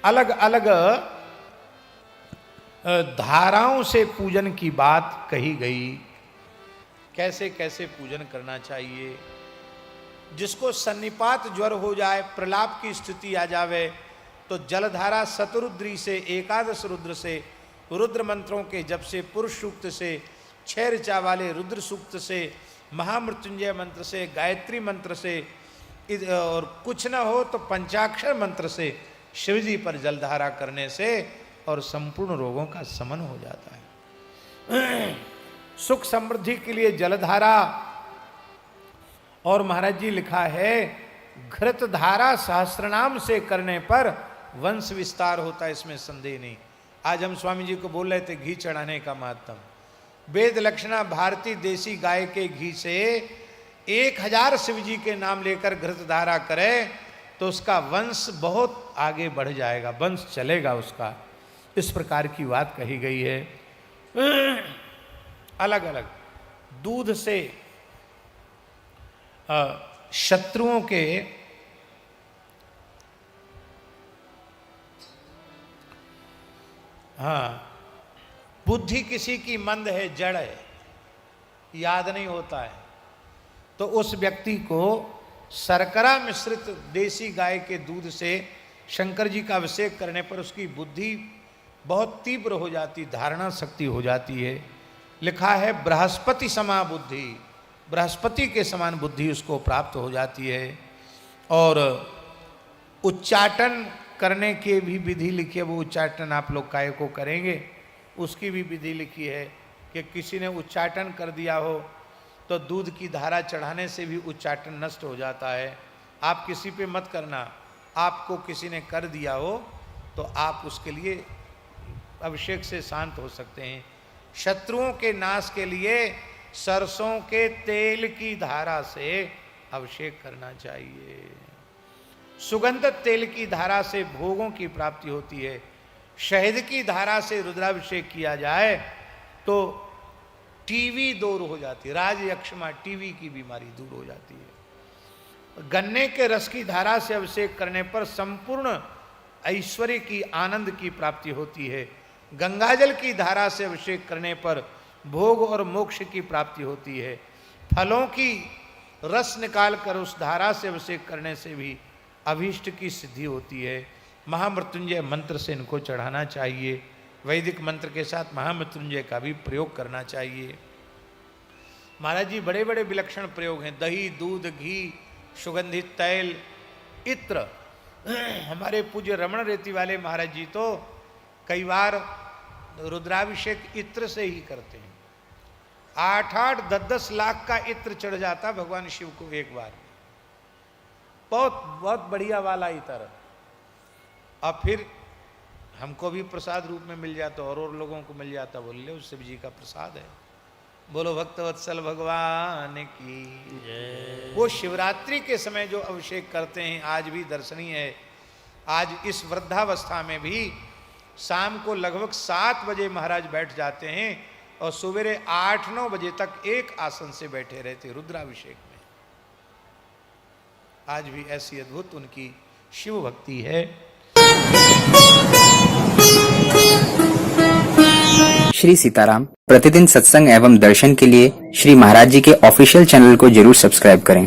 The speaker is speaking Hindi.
अलग अलग धाराओं से पूजन की बात कही गई। कैसे कैसे पूजन करना चाहिए। जिसको सन्निपात ज्वर हो जाए, प्रलाप की स्थिति आ जावे, तो जलधारा शतरुद्री से, एकादश रुद्र से, रुद्र मंत्रों के जप से, पुरुष सूक्त से, 6 ऋचा वाले रुद्र सूक्त से, महामृत्युंजय मंत्र से, गायत्री मंत्र से, और कुछ न हो तो पंचाक्षर मंत्र से शिवजी पर जलधारा करने से और संपूर्ण रोगों का शमन हो जाता है। सुख समृद्धि के लिए जलधारा। और महाराज जी लिखा है, घृत धारा सहस्त्रनाम से करने पर वंश विस्तार होता है, इसमें संदेह नहीं। आज हम स्वामी जी को बोल रहे थे घी चढ़ाने का महत्व। वेद लक्षणा भारतीय देसी गाय के घी से 1000 शिव जी के नाम लेकर घृत धारा करे तो उसका वंश बहुत आगे बढ़ जाएगा, वंश चलेगा उसका। इस प्रकार की बात कही गई है। अलग अलग दूध से शत्रुओं के बुद्धि किसी की मंद है, जड़ है, याद नहीं होता है, तो उस व्यक्ति को शर्करा मिश्रित देसी गाय के दूध से शंकर जी का अभिषेक करने पर उसकी बुद्धि बहुत तीव्र हो जाती, धारणा शक्ति हो जाती है। लिखा है बृहस्पति समा बुद्धि, बृहस्पति के समान बुद्धि उसको प्राप्त हो जाती है। और उच्चाटन करने की भी विधि लिखी है, वो उच्चाटन आप लोग काय को करेंगे उसकी भी विधि लिखी है कि किसी ने उच्चाटन कर दिया हो तो दूध की धारा चढ़ाने से भी उच्चाटन नष्ट हो जाता है। आप किसी पे मत करना, आपको किसी ने कर दिया हो तो आप उसके लिए अभिषेक से शांत हो सकते हैं। शत्रुओं के नाश के लिए सरसों के तेल की धारा से अभिषेक करना चाहिए। सुगंधित तेल की धारा से भोगों की प्राप्ति होती है। शहद की धारा से रुद्राभिषेक किया जाए तो टीवी दूर हो जाती है, राज यक्षमा टीवी की बीमारी दूर हो जाती है। गन्ने के रस की धारा से अभिषेक करने पर संपूर्ण ऐश्वर्य की, आनंद की प्राप्ति होती है। गंगाजल की धारा से अभिषेक करने पर भोग और मोक्ष की प्राप्ति होती है। फलों की रस निकाल कर उस धारा से अभिषेक करने से भी अभीष्ट की सिद्धि होती है। महामृत्युंजय मंत्र से इनको चढ़ाना चाहिए। वैदिक मंत्र के साथ महामृत्युंजय का भी प्रयोग करना चाहिए। महाराज जी बड़े बड़े विलक्षण प्रयोग हैं। दही, दूध, घी, सुगंधित तैल, इत्र। हमारे पूज्य रमण रेती वाले महाराज जी तो कई बार रुद्राभिषेक इत्र से ही करते हैं। 8-8, 10-10 लाख का इत्र चढ़ जाता भगवान शिव को एक बार। बहुत बहुत बढ़िया वाला इत्र। अब फिर हमको भी प्रसाद रूप में मिल जाता और लोगों को मिल जाता, बोल ले उस शिव जी का प्रसाद है। बोलो भक्तवत्सल भगवान की जय। वो शिवरात्रि के समय जो अभिषेक करते हैं आज भी दर्शनीय है। आज इस वृद्धावस्था में भी शाम को लगभग 7 बजे महाराज बैठ जाते हैं और सवेरे 8-9 बजे तक एक आसन से बैठे रहते रुद्राभिषेक में। आज भी ऐसी अद्भुत उनकी शिव भक्ति है। श्री सीताराम प्रतिदिन सत्संग एवं दर्शन के लिए श्री महाराज जी के ऑफिशियल चैनल को जरूर सब्सक्राइब करें।